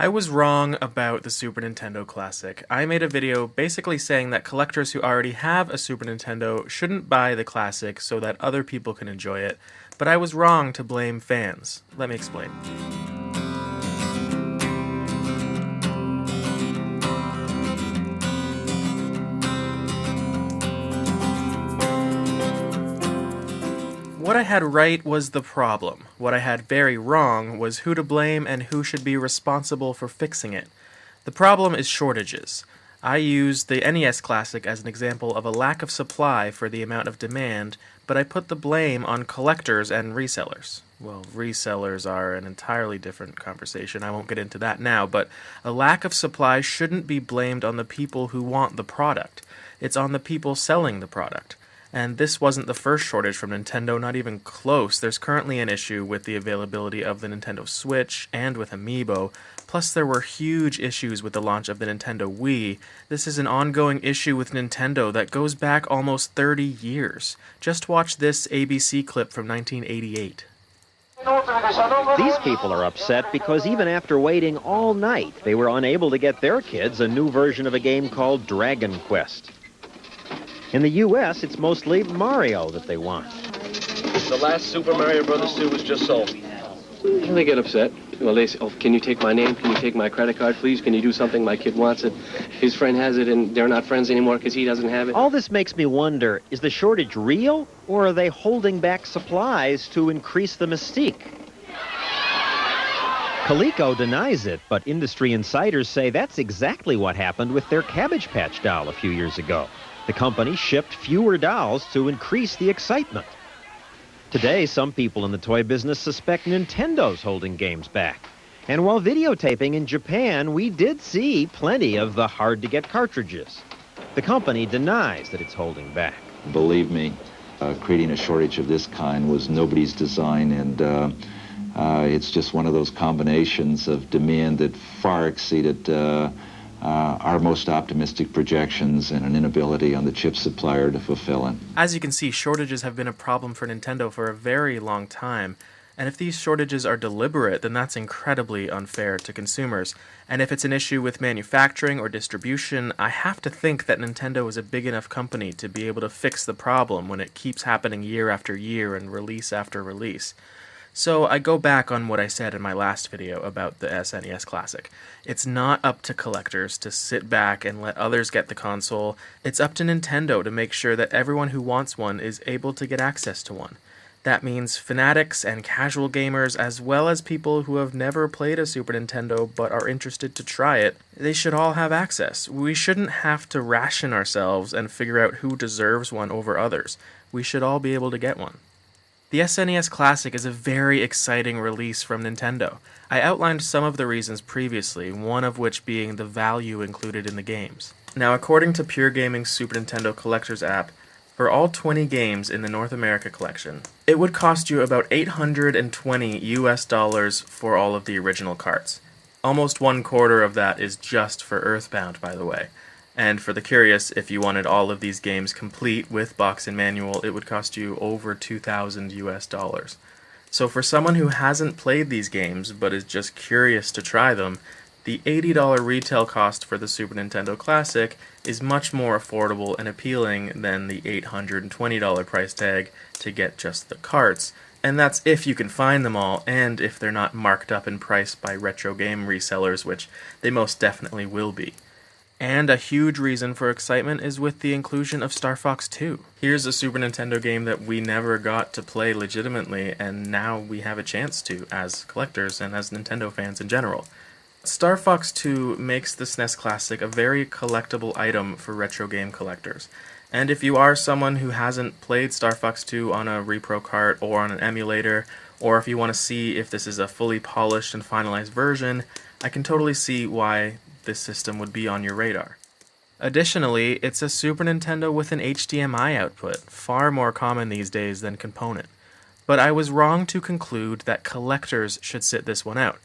I was wrong about the Super Nintendo Classic. I made a video basically saying that collectors who already have a Super Nintendo shouldn't buy the Classic so that other people can enjoy it, but I was wrong to blame fans. Let me explain. What I had right was the problem. What I had very wrong was who to blame and who should be responsible for fixing it. The problem is shortages. I used the NES Classic as an example of a lack of supply for the amount of demand, but I put the blame on collectors and resellers. Well, resellers are an entirely different conversation. I won't get into that now, but a lack of supply shouldn't be blamed on the people who want the product. It's on the people selling the product. And this wasn't the first shortage from Nintendo, not even close. There's currently an issue with the availability of the Nintendo Switch and with Amiibo. Plus, there were huge issues with the launch of the Nintendo Wii. This is an ongoing issue with Nintendo that goes back almost 30 years. Just watch this ABC clip from 1988. These people are upset because even after waiting all night, they were unable to get their kids a new version of a game called Dragon Quest. In the U.S., it's mostly Mario that they want. The last Super Mario Bros. 2 was just sold. Well, they get upset. Well, they say, oh, can you take my name? Can you take my credit card, please? Can you do something? My kid wants it. His friend has it, and they're not friends anymore because he doesn't have it. All this makes me wonder, is the shortage real, or are they holding back supplies to increase the mystique? Coleco denies it, but industry insiders say that's exactly what happened with their Cabbage Patch doll a few years ago. The company shipped fewer dolls to increase the excitement. Today, some people in the toy business suspect Nintendo's holding games back. And while videotaping in Japan, we did see plenty of the hard-to-get cartridges. The company denies that it's holding back. Believe me, creating a shortage of this kind was nobody's design, and it's just one of those combinations of demand that far exceeded our most optimistic projections and an inability on the chip supplier to fulfill it. As you can see, shortages have been a problem for Nintendo for a very long time, and if these shortages are deliberate, then that's incredibly unfair to consumers. And if it's an issue with manufacturing or distribution, I have to think that Nintendo is a big enough company to be able to fix the problem when it keeps happening year after year and release after release. So I go back on what I said in my last video about the SNES Classic. It's not up to collectors to sit back and let others get the console. It's up to Nintendo to make sure that everyone who wants one is able to get access to one. That means fanatics and casual gamers, as well as people who have never played a Super Nintendo but are interested to try it. They should all have access. We shouldn't have to ration ourselves and figure out who deserves one over others. We should all be able to get one. The SNES Classic is a very exciting release from Nintendo. I outlined some of the reasons previously, one of which being the value included in the games. Now, according to Pure Gaming's Super Nintendo Collector's app, for all 20 games in the North America collection, it would cost you about $820 US for all of the original carts. Almost 1/4 of that is just for Earthbound, by the way. And for the curious, if you wanted all of these games complete with box and manual, it would cost you over $2,000 US. So for someone who hasn't played these games but is just curious to try them, the $80 retail cost for the Super Nintendo Classic is much more affordable and appealing than the $820 price tag to get just the carts. And that's if you can find them all, and if they're not marked up in price by retro game resellers, which they most definitely will be. And a huge reason for excitement is with the inclusion of Star Fox 2. Here's a Super Nintendo game that we never got to play legitimately, and now we have a chance to, as collectors and as Nintendo fans in general. Star Fox 2 makes the SNES Classic a very collectible item for retro game collectors. And if you are someone who hasn't played Star Fox 2 on a repro cart or on an emulator, or if you want to see if this is a fully polished and finalized version, I can totally see why this system would be on your radar. Additionally, it's a Super Nintendo with an HDMI output, far more common these days than component. But I was wrong to conclude that collectors should sit this one out.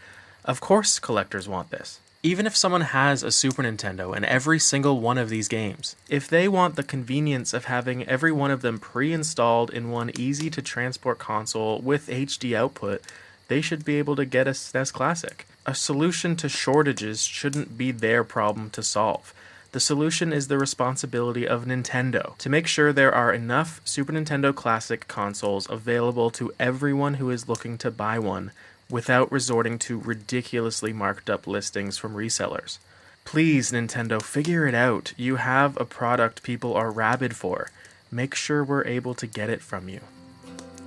Of course collectors want this. Even if someone has a Super Nintendo and every single one of these games, if they want the convenience of having every one of them pre-installed in one easy-to-transport console with HD output, they should be able to get a SNES Classic. A solution to shortages shouldn't be their problem to solve. The solution is the responsibility of Nintendo to make sure there are enough Super Nintendo Classic consoles available to everyone who is looking to buy one without resorting to ridiculously marked up listings from resellers. Please, Nintendo, figure it out. You have a product people are rabid for. Make sure we're able to get it from you.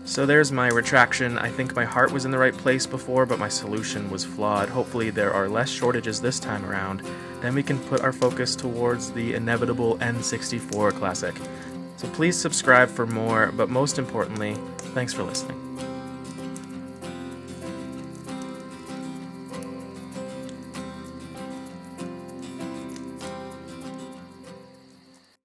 So there's my retraction. I think my heart was in the right place before, but my solution was flawed. Hopefully there are less shortages this time around. Then we can put our focus towards the inevitable N64 Classic. So please subscribe for more, but most importantly, thanks for listening.